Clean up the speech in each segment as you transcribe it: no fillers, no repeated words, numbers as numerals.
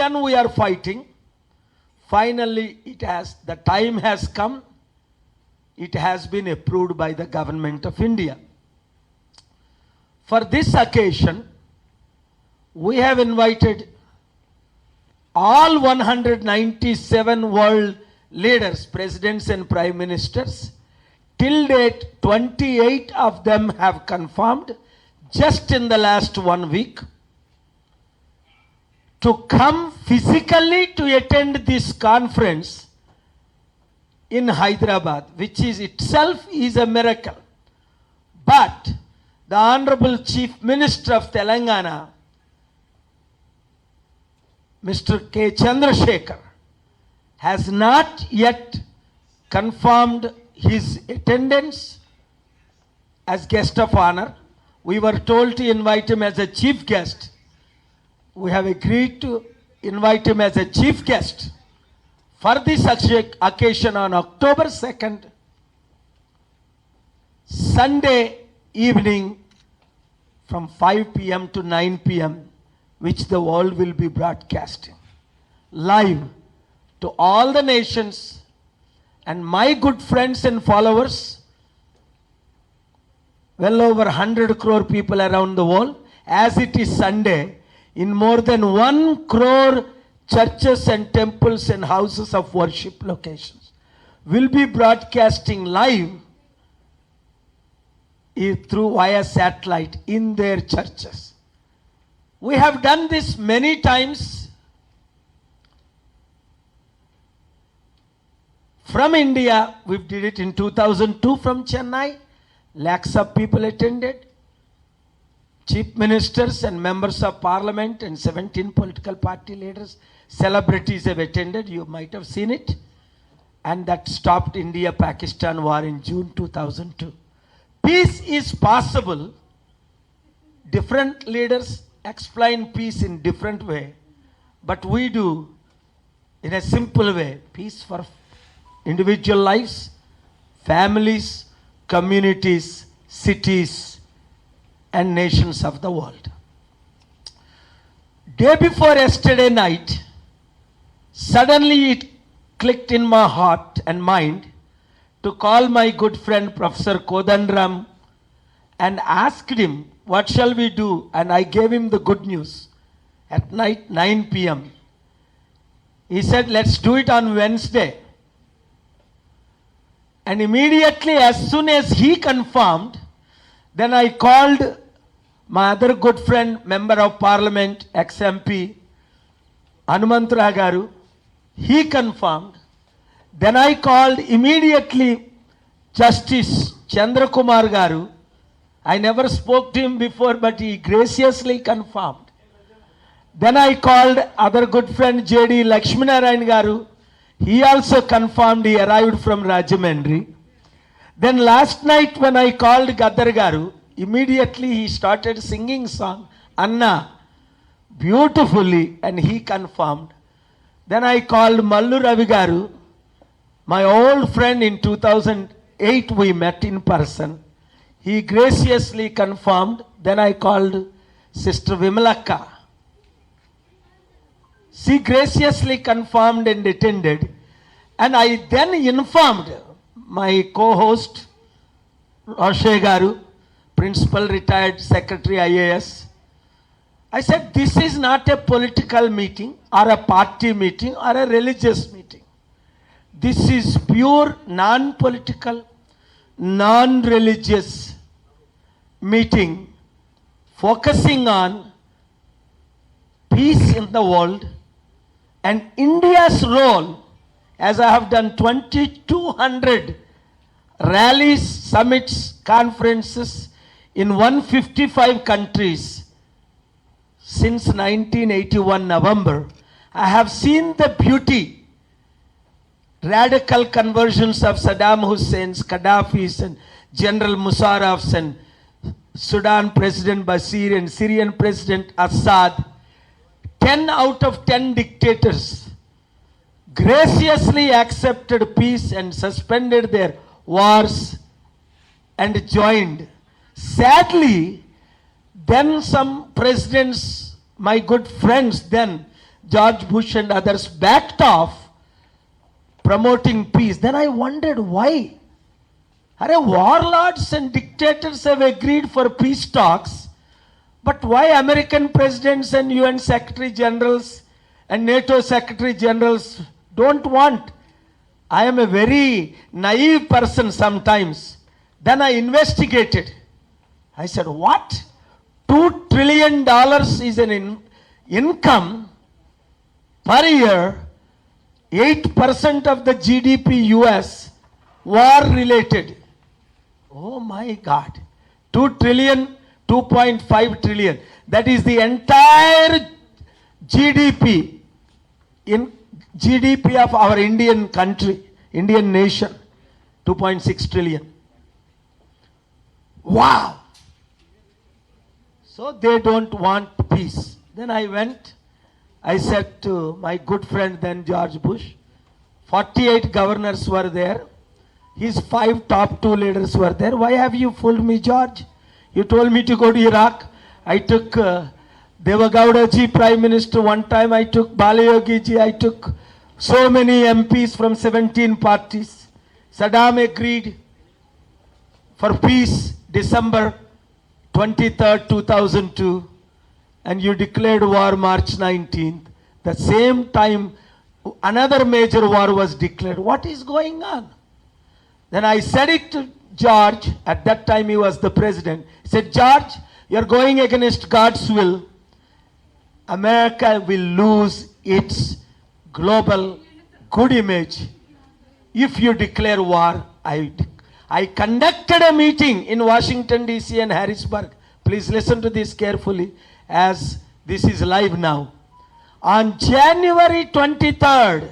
then we are fighting. Finally, the time has come. It has been approved by the government of India. For this occasion, we have invited all 197 world leaders, presidents and prime ministers. Till date, 28 of them have confirmed just in the last 1 week to come physically to attend this conference in Hyderabad, which is itself is a miracle. But the Honorable Chief Minister of Telangana, Mr. K. Chandrasekhar, has not yet confirmed his attendance as guest of honor. We were told to invite him as a chief guest. We have agreed to invite him as a chief guest for this occasion on October 2nd, Sunday evening from 5 p.m. to 9 p.m., which the world will be broadcasting live to all the nations. And my good friends and followers, well over 100 crore people around the world, as it is Sunday, in more than 1 crore churches and temples and houses of worship locations, will be broadcasting live through via satellite in their churches. We have done this many times from India. We did it in 2002 from Chennai. Lakhs of people attended. Chief ministers and members of parliament and 17 political party leaders, celebrities have attended. You might have seen it. And that stopped India-Pakistan war in June 2002. Peace is possible. Different leaders explain peace in different way, but we do in a simple way. Peace for individual lives, families, communities, cities, and nations of the world. Day before yesterday night, suddenly it clicked in my heart and mind to call my good friend Professor Kodandram and asked him, what shall we do? And I gave him the good news. At night, 9 p.m. He said, let's do it on Wednesday. And immediately, as soon as he confirmed, then I called my other good friend, Member of Parliament, ex-MP, Hanumantra Garu. He confirmed. Then I called immediately Justice Chandrakumar Garu. I never spoke to him before, but he graciously confirmed. Then I called other good friend J.D. Lakshminarayan Garu. He also confirmed. He arrived from Rajamandri. Then last night when I called Gaddar Garu, immediately he started singing song, Anna, beautifully, and he confirmed. Then I called Mallu Ravi Garu, my old friend. In 2008 we met in person. He graciously confirmed. Then I called Sister Vimalakka. She graciously confirmed and attended. And I then informed my co-host, Roshe Garu, Principal Retired Secretary IAS. I said, this is not a political meeting or a party meeting or a religious meeting. This is pure non-political, non-religious meeting focusing on peace in the world and India's role, as I have done 2,200 rallies, summits, conferences in 155 countries since 1981 November. I have seen the beauty, radical conversions of Saddam Hussein's, Gaddafi's, and General Musharraf's, and Sudan President Bashir and Syrian President Assad. 10 out of 10 dictators graciously accepted peace and suspended their wars and joined. Sadly, then some presidents, my good friends then, George Bush and others backed off promoting peace. Then I wondered why. Warlords and dictators have agreed for peace talks, but why American presidents and UN Secretary Generals and NATO Secretary Generals don't want? I am a very naive person sometimes. Then I investigated. I said, what? $2 trillion is an income per year, 8% of the GDP US, war related. Oh my God. 2 trillion, 2.5 trillion. That is the entire GDP in GDP of our Indian country, Indian nation. 2.6 trillion. Wow. So they don't want peace. Then I went, I said to my good friend then George Bush, 48 governors were there. His 5 top 2 leaders were there. Why have you fooled me, George? You told me to go to Iraq. I took Devagowda ji, Prime Minister, one time. I took Balayogi ji. I took so many MPs from 17 parties. Saddam agreed for peace December 23rd, 2002. And you declared war March 19th. The same time, another major war was declared. What is going on? Then I said it to George. At that time he was the president. He said, George, you're going against God's will. America will lose its global good image if you declare war. I conducted a meeting in Washington, D.C. and Harrisburg. Please listen to this carefully as this is live now. On January 23rd,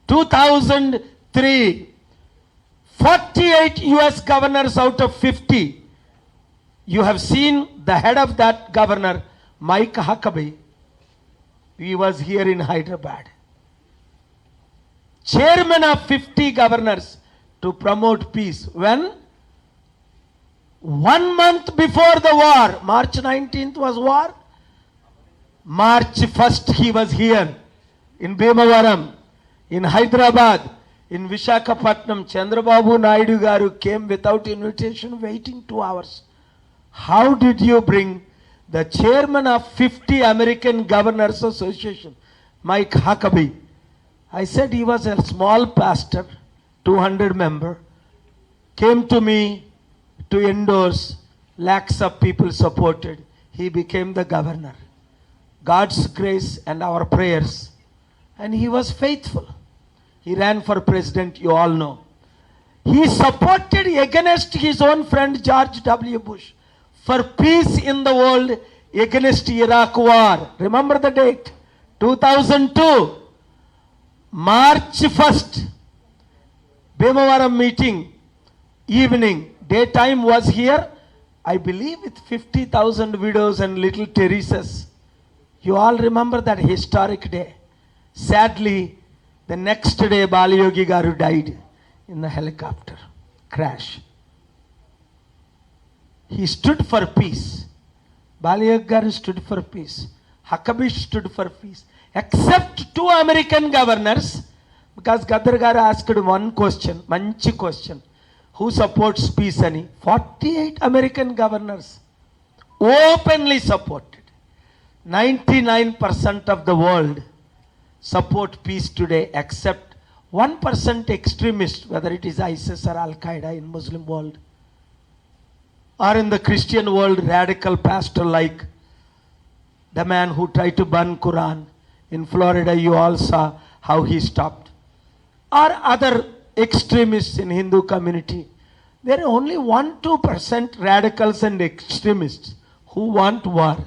2003, 48 US governors out of 50. You have seen the head of that governor, Mike Huckabee. He was here in Hyderabad. Chairman of 50 governors to promote peace. When? 1 month before the war, March 19th was war. March 1st he was here in Bhimavaram, in Hyderabad, in Visakhapatnam. Chandravva Naidu garu came without invitation, waiting 2 hours. How did you bring the chairman of 50 American Governors Association, Mike Huckabee? I said he was a small pastor, 200 member, came to me to endorse, lakhs of people supported. He became the governor. God's grace and our prayers. And he was faithful. He ran for president, you all know. He supported against his own friend George W. Bush for peace in the world against Iraq war. Remember the date? 2002, March 1st, Bhimavaram meeting, evening, daytime was here, I believe with 50,000 widows and little Teresas. You all remember that historic day. Sadly, the next day Balayogi garu died in the helicopter crash. He stood for peace. Balayogi garu stood for peace. Huckabee stood for peace. Except 2 American governors, because Gadar garu asked one question, manchi question. Who supports peace? Ani 48 American governors openly supported. 99% of the world support peace today, except 1% extremist, whether it is ISIS or Al-Qaeda in Muslim world, or in the Christian world, radical pastor like the man who tried to burn Quran in Florida. You all saw how he stopped, or other extremists in Hindu community. There are only 1-2% radicals and extremists who want war.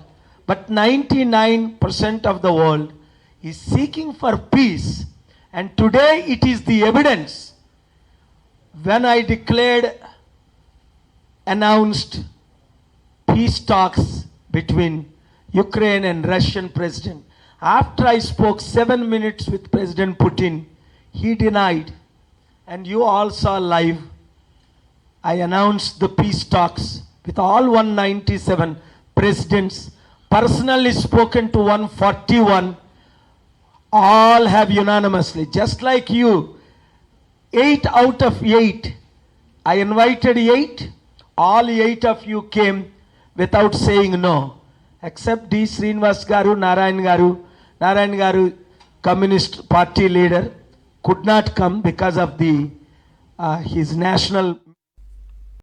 But 99% of the world is seeking for peace. And today it is the evidence. When I announced peace talks between Ukraine and Russian president, after I spoke 7 minutes with President Putin, he denied. And you all saw live. I announced the peace talks with all 197 presidents. Personally spoken to 141. all have unanimously, just like you, 8 out of 8. I invited 8, all 8 of you came without saying no, except D. Srinivas Garu, Narayan Garu, Communist Party leader, could not come because of his national